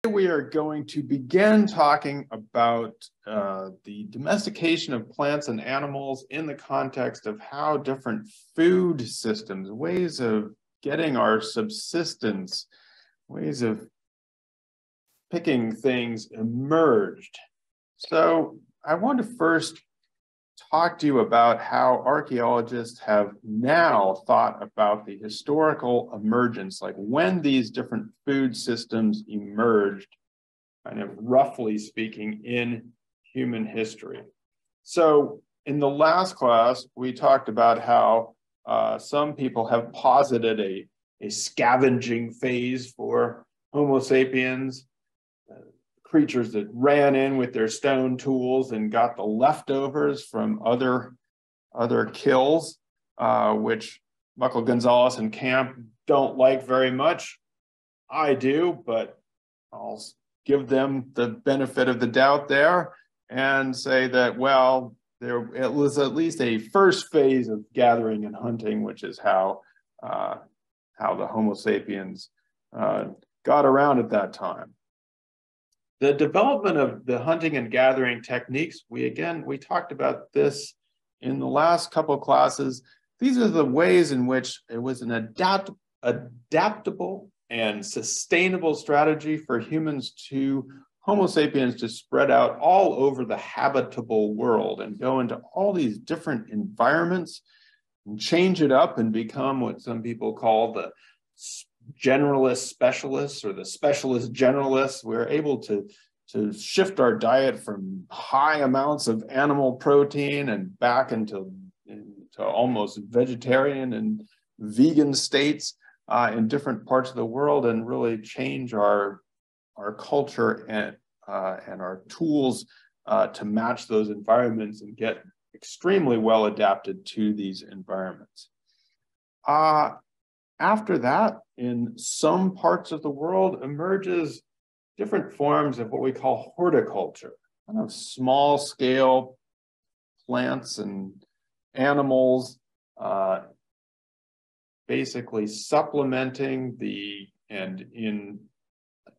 We are going to begin talking about the domestication of plants and animals in the context of how different food systems, ways of getting our subsistence, ways of picking things emerged. So I want to first talk to you about how archaeologists have now thought about the historical emergence, like when these different food systems emerged, kind of roughly speaking, in human history. So in the last class, we talked about how some people have posited a scavenging phase for Homo sapiens, creatures that ran in with their stone tools and got the leftovers from other kills, which Buckle Gonzalez and Camp don't like very much. I do, but I'll give them the benefit of the doubt there and say that, well, it was at least a first phase of gathering and hunting, which is how the Homo sapiens got around at that time. The development of the hunting and gathering techniques, we talked about this in the last couple of classes. These are the ways in which it was an adaptable and sustainable strategy for Homo sapiens to spread out all over the habitable world and go into all these different environments and change it up and become what some people call the generalist specialists or the specialist generalists. We're able to shift our diet from high amounts of animal protein and back into almost vegetarian and vegan states in different parts of the world, and really change our culture and our tools to match those environments and get extremely well adapted to these environments. After that, in some parts of the world, emerges different forms of what we call horticulture, kind of small-scale plants and animals, basically supplementing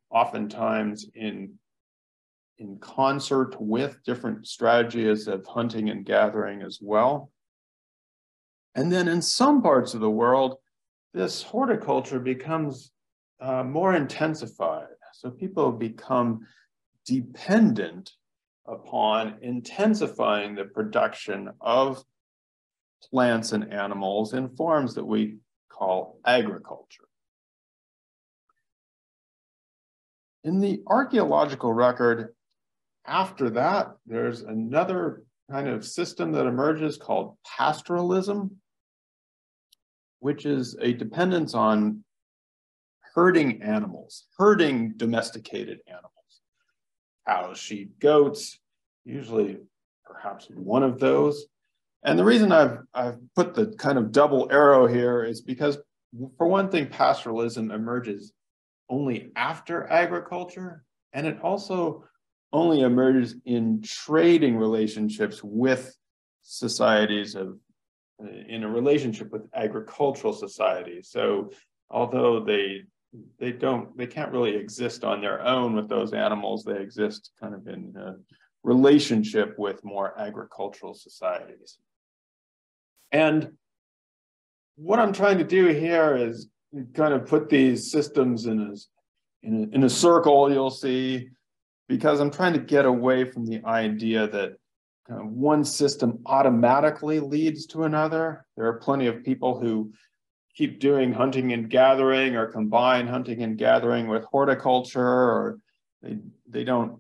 oftentimes in concert with different strategies of hunting and gathering as well. And then in some parts of the world, this horticulture becomes more intensified. So people become dependent upon intensifying the production of plants and animals in forms that we call agriculture. In the archaeological record, after that, there's another kind of system that emerges called pastoralism, which is a dependence on herding animals, herding domesticated animals, cows, sheep, goats, usually perhaps one of those. And the reason I've put the kind of double arrow here is because, for one thing, pastoralism emerges only after agriculture, and it also only emerges in trading relationships with societies in a relationship with agricultural societies. So although they can't really exist on their own with those animals, they exist kind of in a relationship with more agricultural societies. And what I'm trying to do here is kind of put these systems in a circle, you'll see, because I'm trying to get away from the idea that one system automatically leads to another. There are plenty of people who keep doing hunting and gathering, or combine hunting and gathering with horticulture, or they don't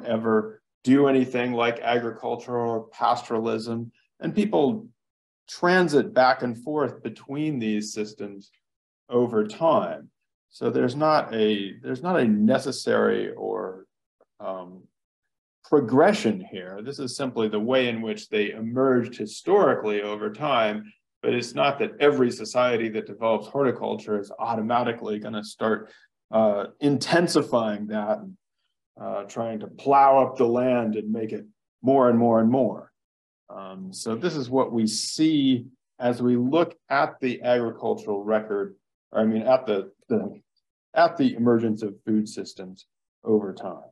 ever do anything like agriculture or pastoralism. And people transit back and forth between these systems over time. So there's not a necessary or progression here. This is simply the way in which they emerged historically over time, but it's not that every society that develops horticulture is automatically going to start intensifying that and trying to plow up the land and make it more and more and more. So this is what we see as we look at the agricultural record, or I mean at the emergence of food systems over time.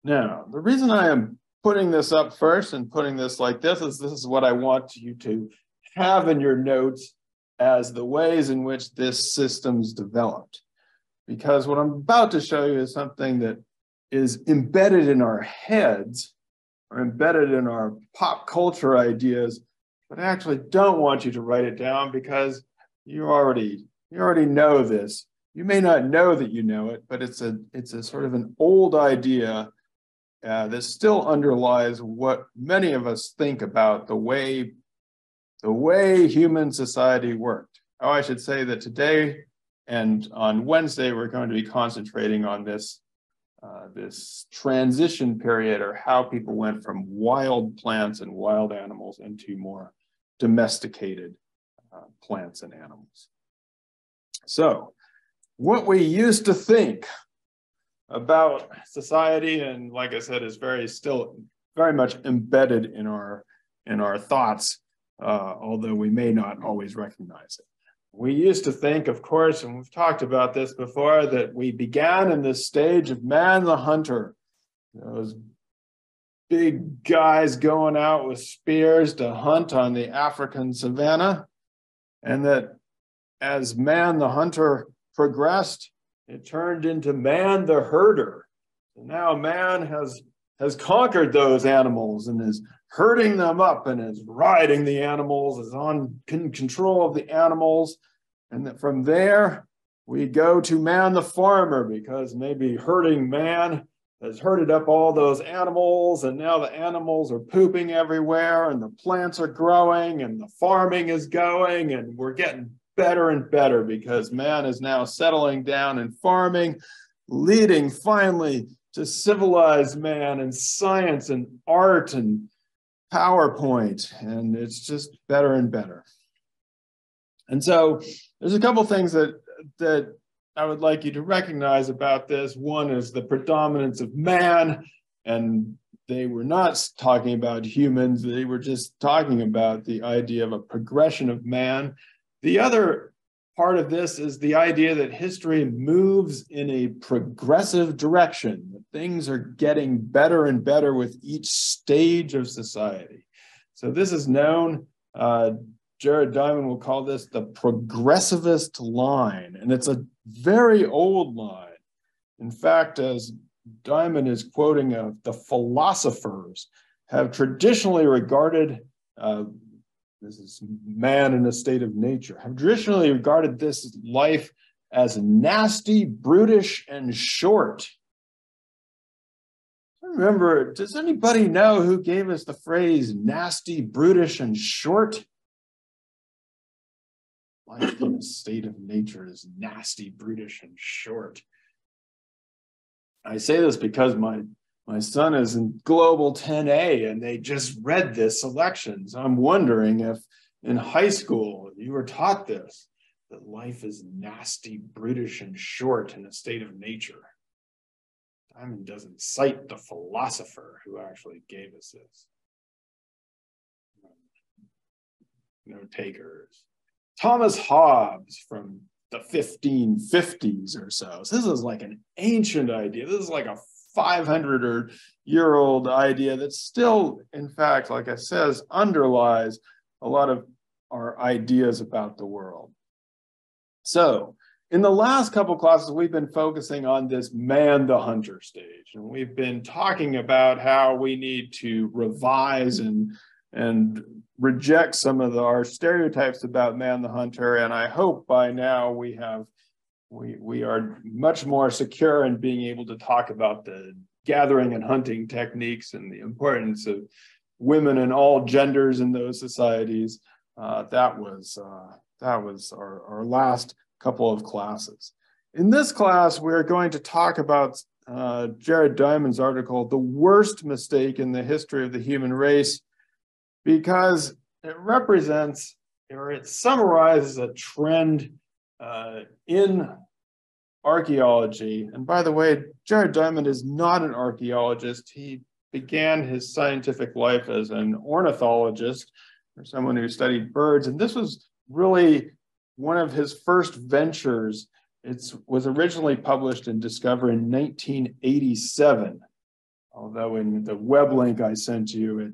Now, the reason I am putting this up first and putting this like this is what I want you to have in your notes as the ways in which this system's developed. Because what I'm about to show you is something that is embedded in our heads or embedded in our pop culture ideas, but I actually don't want you to write it down because you already know this. You may not know that you know it, but it's a sort of an old idea that still underlies what many of us think about the way human society worked. Oh, I should say that today and on Wednesday, we're going to be concentrating on this transition period, or how people went from wild plants and wild animals into more domesticated plants and animals. So what we used to think about society, and like I said, is still very much embedded in our thoughts, although we may not always recognize it. We used to think, of course, and we've talked about this before, that we began in this stage of man the hunter, those big guys going out with spears to hunt on the African savannah, and that as man the hunter progressed, it turned into man the herder. And now man has conquered those animals and is herding them up and is riding the animals, is in control of the animals. And that from there, we go to man the farmer, because maybe herding man has herded up all those animals, and now the animals are pooping everywhere, and the plants are growing, and the farming is going, and we're getting better and better because man is now settling down and farming, leading finally to civilized man and science and art and PowerPoint, and it's just better and better. And so there's a couple things that I would like you to recognize about this. One is the predominance of man, and they were not talking about humans, they were just talking about the idea of a progression of man. The other part of this is the idea that history moves in a progressive direction, that things are getting better and better with each stage of society. So this is known, Jared Diamond will call this the Progressivist Line, and it's a very old line. In fact, as Diamond is quoting, the philosophers have traditionally regarded, this is man in a state of nature, have traditionally regarded this life as nasty, brutish, and short. Remember, does anybody know who gave us the phrase nasty, brutish, and short? Life in a state of nature is nasty, brutish, and short. I say this because my son is in Global 10A, and they just read this selection. So I'm wondering if in high school you were taught this, that life is nasty, brutish, and short in a state of nature. Diamond doesn't cite the philosopher who actually gave us this. No takers. Thomas Hobbes from the 1550s or so. So this is like an ancient idea. This is like a 500-year-old idea that still, in fact, like I says, underlies a lot of our ideas about the world. So in the last couple classes, we've been focusing on this man the hunter stage, and we've been talking about how we need to revise and reject some of our stereotypes about man the hunter. And I hope by now we are much more secure in being able to talk about the gathering and hunting techniques and the importance of women and all genders in those societies. That was our last couple of classes. In this class, we're going to talk about Jared Diamond's article, "The Worst Mistake in the History of the Human Race," because it represents, or it summarizes a trend in archaeology. And by the way, Jared Diamond is not an archaeologist. He began his scientific life as an ornithologist, or someone who studied birds. And this was really one of his first ventures. It was originally published in Discover in 1987, although in the web link I sent you, it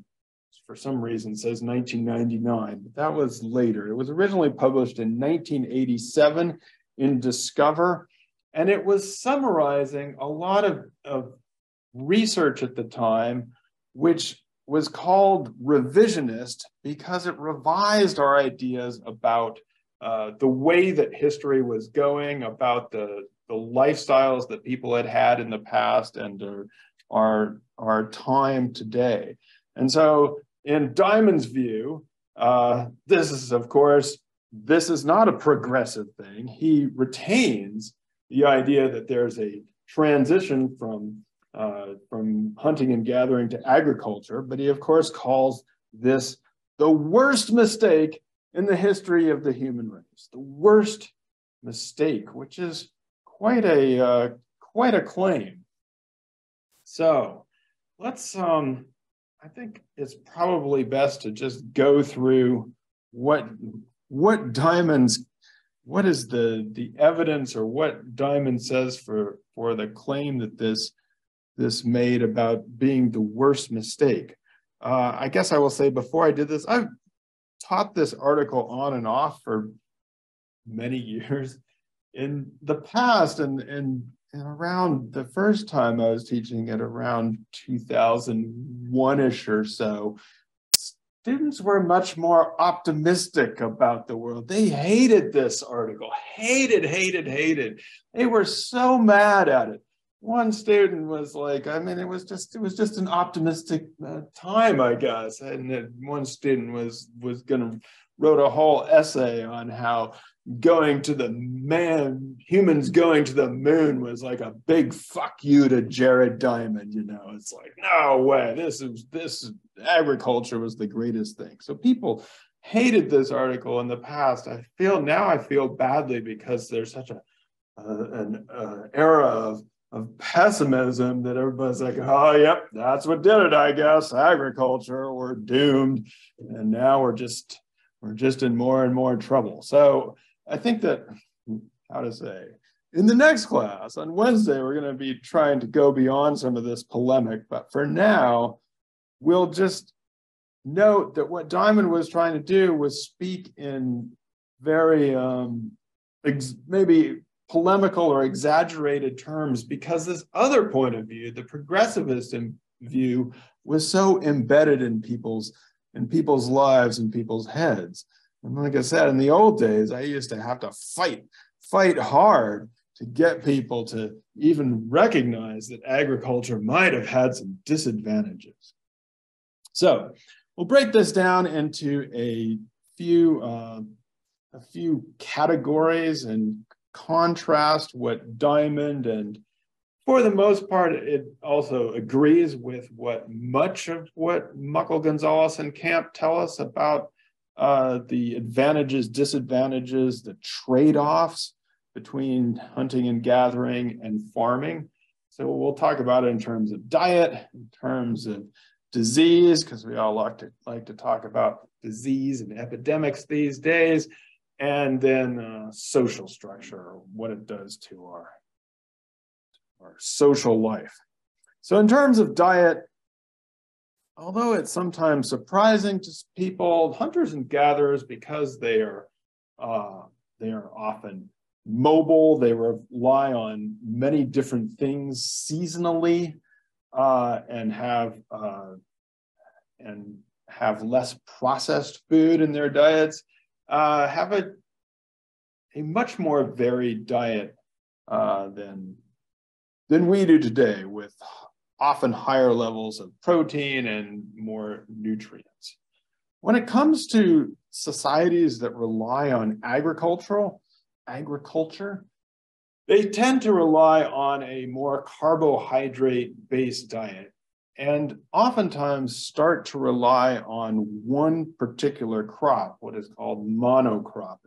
for some reason says 1999, but that was later. It was originally published in 1987 in Discover, and it was summarizing a lot of research at the time, which was called revisionist because it revised our ideas about the way that history was going, about the lifestyles that people had had in the past and our time today. And so in Diamond's view, this is, of course, this is not a progressive thing. He retains the idea that there's a transition from hunting and gathering to agriculture, but he, of course, calls this the worst mistake in the history of the human race. The worst mistake, which is quite a claim. So let's, I think it's probably best to just go through what is the evidence, or what Diamond says for the claim that this made about being the worst mistake. I guess I will say before I did this, I've taught this article on and off for many years in the past, and around the first time I was teaching it around 2001-ish or so, students were much more optimistic about the world. They hated this article, hated. They were so mad at it. One student was like, I mean, it was just an optimistic time, I guess. And then one student wrote a whole essay on how humans going to the moon was like a big fuck you to Jared Diamond. You know, it's like, no way, this agriculture was the greatest thing. So people hated this article in the past. I feel badly because there's such an era of pessimism that everybody's like, oh, yep, that's what did it, I guess. Agriculture, we're doomed. And now we're just in more and more trouble. So I think that, in the next class on Wednesday, we're going to be trying to go beyond some of this polemic. But for now, we'll just note that what Diamond was trying to do was speak in very maybe polemical or exaggerated terms, because this other point of view, the progressivist view, was so embedded in people's lives and people's heads. And like I said, in the old days, I used to have to fight hard to get people to even recognize that agriculture might have had some disadvantages. So we'll break this down into a few categories and contrast what Diamond, and for the most part, it also agrees with much of what Muckle, Gonzalez, and Camp tell us about the advantages, disadvantages, the trade-offs between hunting and gathering and farming. So we'll talk about it in terms of diet, in terms of disease, because we all like to talk about disease and epidemics these days, and then social structure, what it does to our social life. So in terms of diet, although it's sometimes surprising to people, hunters and gatherers, because they are often mobile, they rely on many different things seasonally, and have less processed food in their diets, have a much more varied diet than we do today, with often higher levels of protein and more nutrients. When it comes to societies that rely on agriculture, they tend to rely on a more carbohydrate-based diet, and oftentimes start to rely on one particular crop, what is called monocropping.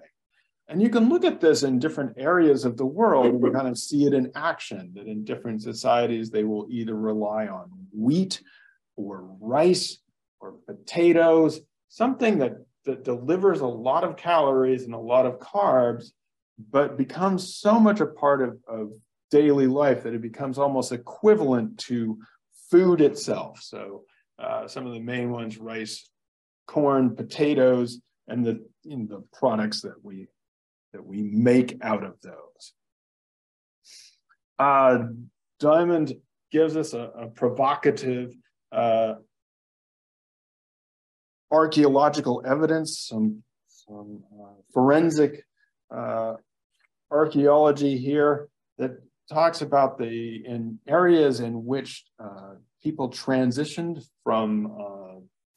And you can look at this in different areas of the world and kind of see it in action, that in different societies, they will either rely on wheat or rice or potatoes, something that that delivers a lot of calories and a lot of carbs, but becomes so much a part of daily life that it becomes almost equivalent to food itself. So some of the main ones: rice, corn, potatoes, and the products that we make out of those. Diamond gives us a provocative archaeological evidence, some forensic archaeology here that talks about in areas in which people transitioned from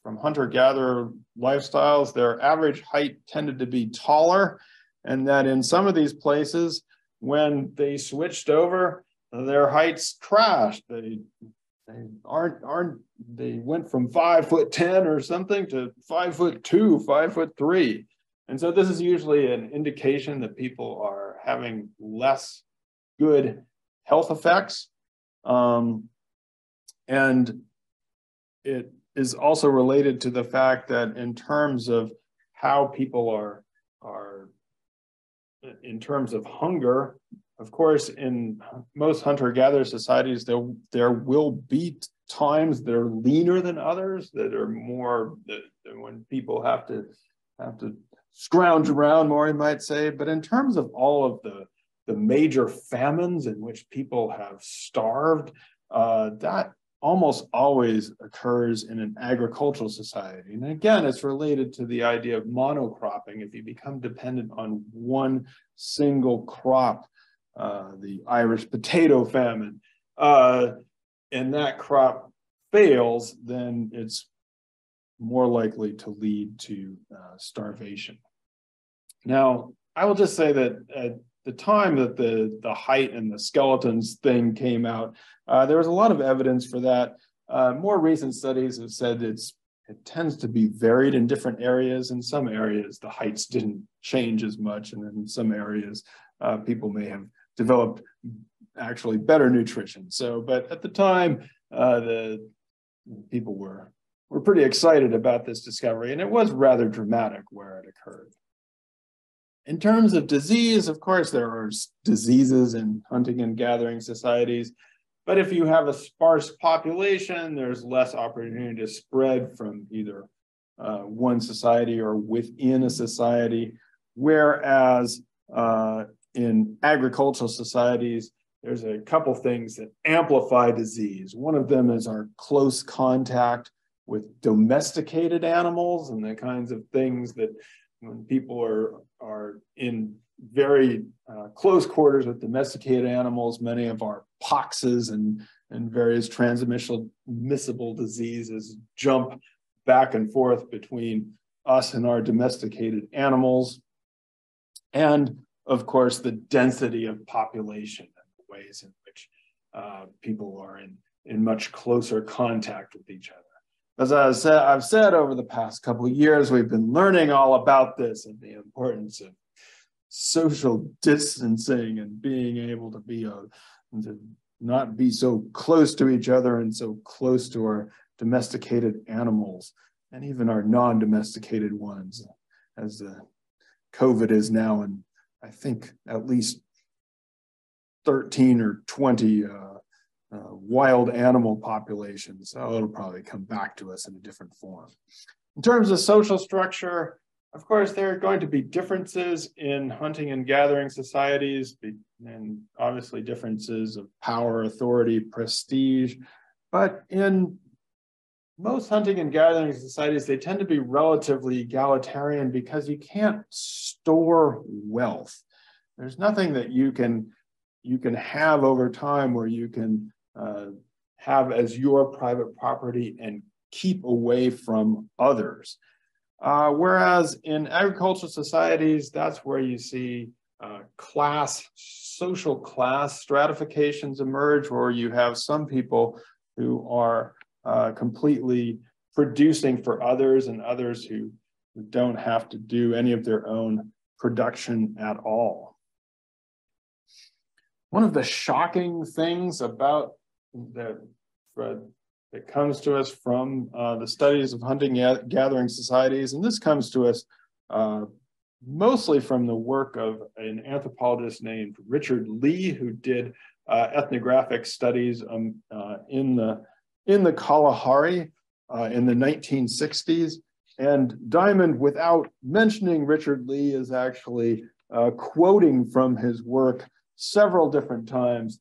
hunter-gatherer lifestyles, their average height tended to be taller, and that in some of these places, when they switched over, their heights crashed. They went from 5'10" or something to 5'2", 5'3". And so this is usually an indication that people are having less good health effects. And it is also related to the fact that in terms of how people are in terms of hunger, of course, in most hunter-gatherer societies, there will be times that are leaner than others, that are more, when people have to scrounge around more, you might say. But in terms of all of the major famines in which people have starved, that almost always occurs in an agricultural society. And again, it's related to the idea of monocropping. If you become dependent on one single crop, the Irish potato famine, and that crop fails, then it's more likely to lead to starvation. Now, I will just say that at the time that the height and the skeletons thing came out, there was a lot of evidence for that. More recent studies have said it tends to be varied in different areas. In some areas, the heights didn't change as much, and in some areas, people may have developed actually better nutrition. So, but at the time, the people were pretty excited about this discovery, and it was rather dramatic where it occurred. In terms of disease, of course, there are diseases in hunting and gathering societies, but if you have a sparse population, there's less opportunity to spread from either one society or within a society, whereas in agricultural societies, there's a couple things that amplify disease. One of them is our close contact with domesticated animals and the kinds of things that when people are in very close quarters with domesticated animals, many of our poxes and various transmissible diseases jump back and forth between us and our domesticated animals. And of course, the density of population and the ways in which people are in much closer contact with each other. As I've said over the past couple of years, we've been learning all about this and the importance of social distancing and being able to not be so close to each other and so close to our domesticated animals and even our non-domesticated ones, as COVID is now in, I think, at least 13 or 20 wild animal populations. So it'll probably come back to us in a different form. In terms of social structure, of course, there are going to be differences in hunting and gathering societies, and obviously differences of power, authority, prestige. But in most hunting and gathering societies, they tend to be relatively egalitarian because you can't store wealth. There's nothing that you can have over time where you can have as your private property and keep away from others. Whereas in agricultural societies, that's where you see social class stratifications emerge, where you have some people who are completely producing for others and others who don't have to do any of their own production at all. One of the shocking things about It comes to us from the studies of hunting gathering societies, and this comes to us mostly from the work of an anthropologist named Richard Lee, who did ethnographic studies in the Kalahari in the 1960s. And Diamond, without mentioning Richard Lee, is actually quoting from his work several different times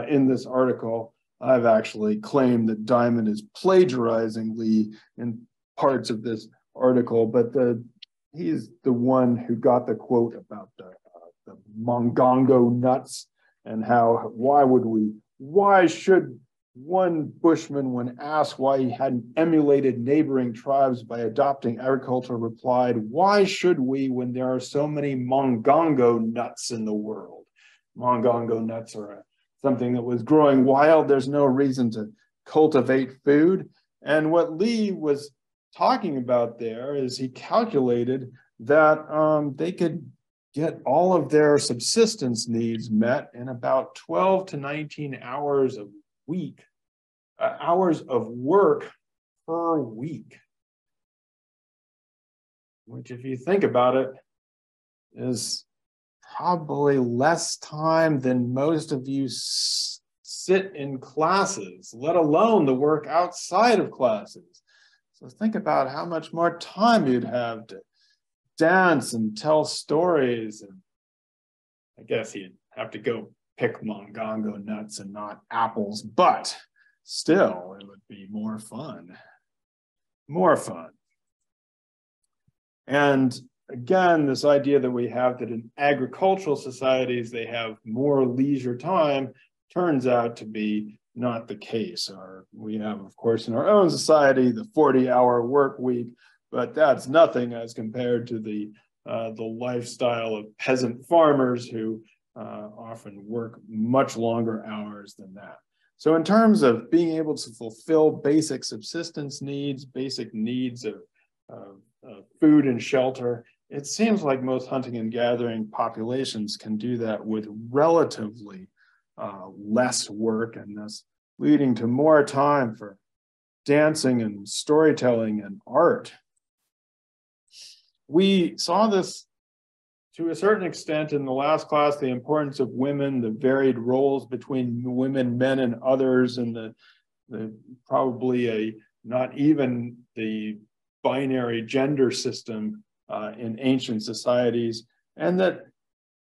in this article. I've actually claimed that Diamond is plagiarizing Lee in parts of this article, but he's the one who got the quote about the Mongongo nuts and why should one bushman, when asked why he hadn't emulated neighboring tribes by adopting agriculture, replied, "Why should we when there are so many Mongongo nuts in the world?" Mongongo nuts are something that was growing wild. There's no reason to cultivate food. And what Lee was talking about there is he calculated that they could get all of their subsistence needs met in about 12 to 19 hours a week, hours of work per week, which, if you think about it, is probably less time than most of you sit in classes, let alone the work outside of classes. So think about how much more time you'd have to dance and tell stories. And I guess you'd have to go pick Mongongo nuts and not apples, but still it would be more fun. More fun. And again, this idea that we have that in agricultural societies, they have more leisure time turns out to be not the case. We have, of course, in our own society, the 40-hour work week, but that's nothing as compared to the lifestyle of peasant farmers who often work much longer hours than that. So in terms of being able to fulfill basic subsistence needs, basic needs of food and shelter, it seems like most hunting and gathering populations can do that with relatively less work, and thus leading to more time for dancing and storytelling and art. We saw this to a certain extent in the last class, the importance of women, the varied roles between women, men, and others, and the probably not even the binary gender system in ancient societies, and that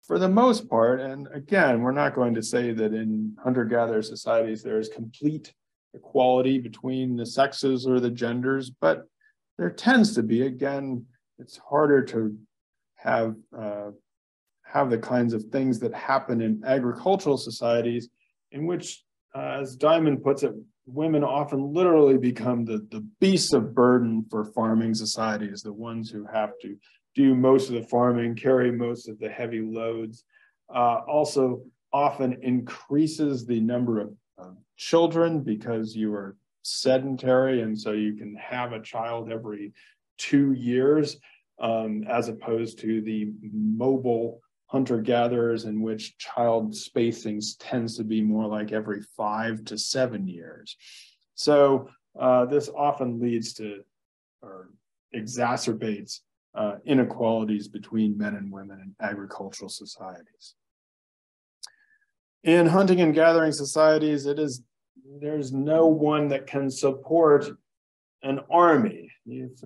for the most part, and again, we're not going to say that in hunter-gatherer societies there is complete equality between the sexes or the genders, but there tends to be. Again, it's harder to have the kinds of things that happen in agricultural societies in which, as Diamond puts it, women often literally become the beasts of burden for farming societies, the ones who have to do most of the farming, carry most of the heavy loads. Also often increases the number of children because you are sedentary, and so you can have a child every 2 years, as opposed to the mobile hunter-gatherers in which child spacing tends to be more like every 5 to 7 years. So this often leads to, or exacerbates, inequalities between men and women in agricultural societies. In hunting and gathering societies, there's no one that can support an army.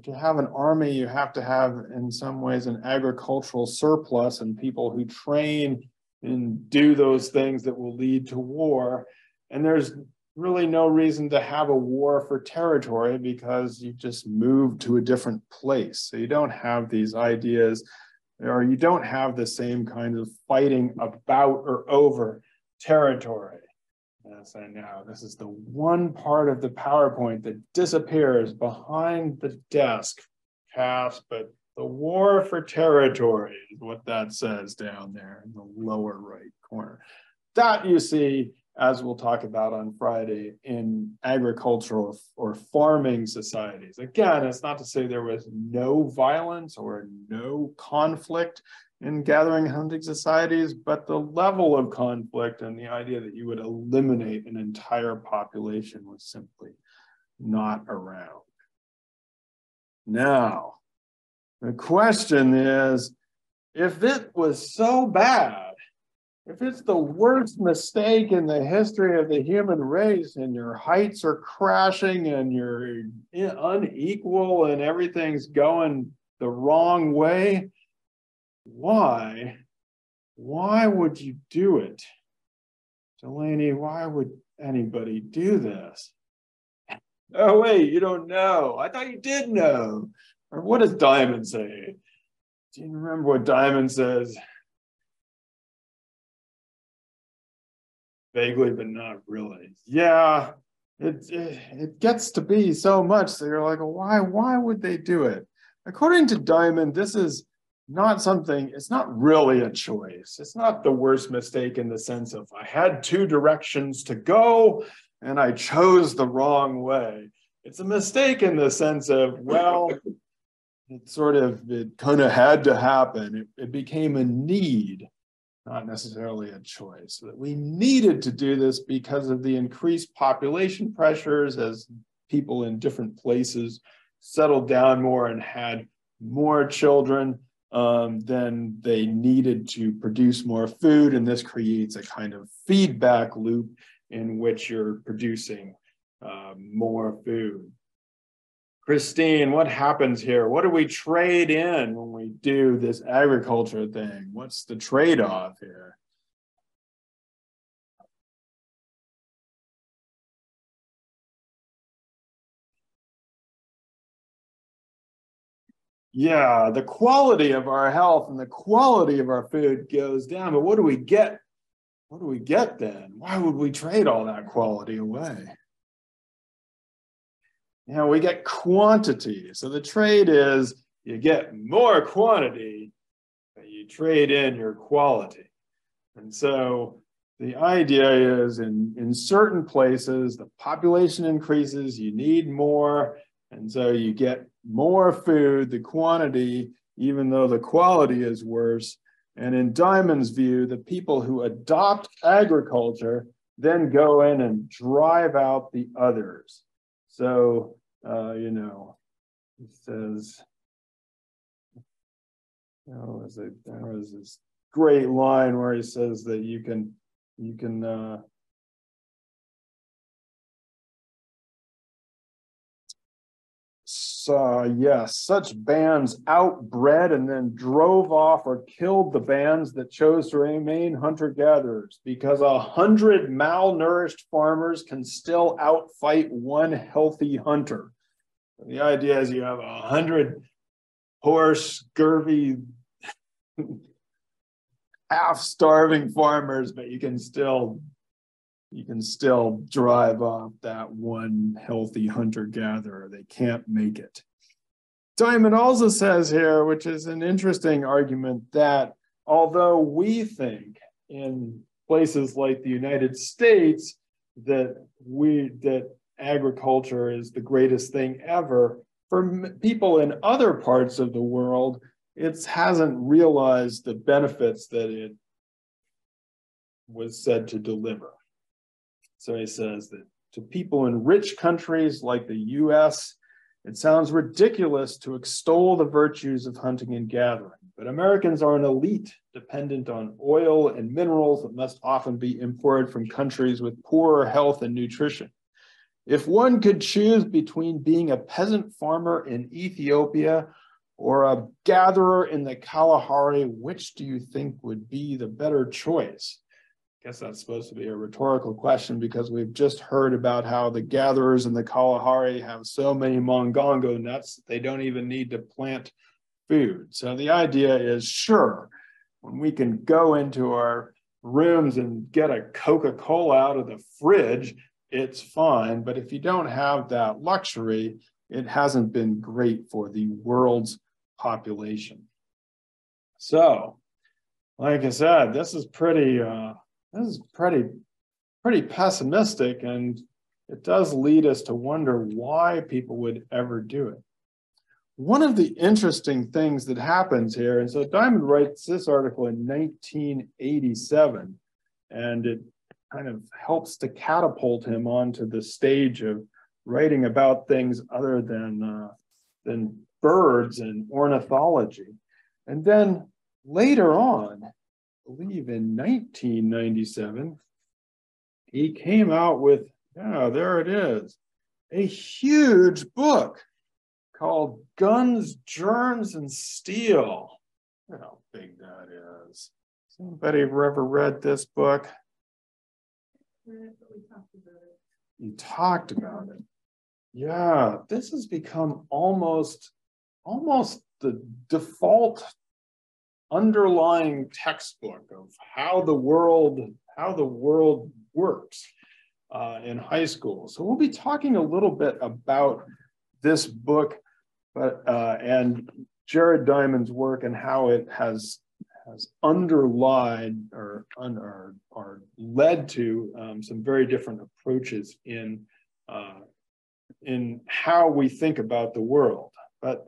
To have an army, you have to have, in some ways, an agricultural surplus and people who train and do those things that will lead to war. And there's really no reason to have a war for territory because you just move to a different place. So you don't have these ideas, or you don't have the same kind of fighting about or over territory. Yes, I know. This is the one part of the PowerPoint that disappears behind the desk, Cass, but the war for territory is what that says down there in the lower right corner. That you see, as we'll talk about on Friday, in agricultural or farming societies. Again, it's not to say there was no violence or no conflict in gathering hunting societies, but the level of conflict and the idea that you would eliminate an entire population was simply not around. Now, the question is, if it was so bad, if it's the worst mistake in the history of the human race and your heights are crashing and you're unequal and everything's going the wrong way, why would you do it? Delaney, why would anybody do this? Oh, wait, you don't know. I thought you did know. Or what does Diamond say? Do you remember what Diamond says? Vaguely, but not really. Yeah, it gets to be so much that you're like, why would they do it? According to Diamond, this is not something, it's not really a choice. It's not the worst mistake in the sense of I had two directions to go and I chose the wrong way. It's a mistake in the sense of, well, it kind of had to happen. It became a need, not necessarily a choice. That we needed to do this because of the increased population pressures as people in different places settled down more and had more children. Then they needed to produce more food, and this creates a kind of feedback loop in which you're producing more food. Christine, what happens here? What do we trade in when we do this agriculture thing? What's the trade-off here? Yeah, the quality of our health and the quality of our food goes down, but what do we get? What do we get then? Why would we trade all that quality away? You know, we get quantity. So the trade is you get more quantity, but you trade in your quality. And so the idea is in certain places, the population increases, you need more, and so you get more food, the quantity, even though the quality is worse. And in Diamond's view, the people who adopt agriculture then go in and drive out the others. So, you know, it says, there was this great line where he says that you can yes, such bands outbred and then drove off or killed the bands that chose to remain hunter-gatherers, because 100 malnourished farmers can still outfight one healthy hunter. The idea is you have 100 poor, scurvy, half-starving farmers, but you can still drive off that one healthy hunter-gatherer. They can't make it. Diamond also says here, which is an interesting argument, that although we think in places like the United States that agriculture is the greatest thing ever, for people in other parts of the world, it hasn't realized the benefits that it was said to deliver. So he says that to people in rich countries like the US, it sounds ridiculous to extol the virtues of hunting and gathering, but Americans are an elite dependent on oil and minerals that must often be imported from countries with poorer health and nutrition. If one could choose between being a peasant farmer in Ethiopia or a gatherer in the Kalahari, which do you think would be the better choice? I guess that's supposed to be a rhetorical question because we've just heard about how the gatherers in the Kalahari have so many Mongongo nuts that they don't even need to plant food. So the idea is, sure, when we can go into our rooms and get a Coca-Cola out of the fridge, it's fine. But if you don't have that luxury, it hasn't been great for the world's population. So, like I said, this is pretty pessimistic, and it does lead us to wonder why people would ever do it. One of the interesting things that happens here, and so Diamond writes this article in 1987, and it kind of helps to catapult him onto the stage of writing about things other than birds and ornithology. And then later on, I believe in 1997, he came out with, yeah, there it is, a huge book called Guns, Germs, and Steel. Look how big that is. Has anybody ever read this book? You talked about it. Yeah, this has become almost the default underlying textbook of how the world works in high school. So we'll be talking a little bit about this book, but and Jared Diamond's work and how it has underlined or led to some very different approaches in how we think about the world. But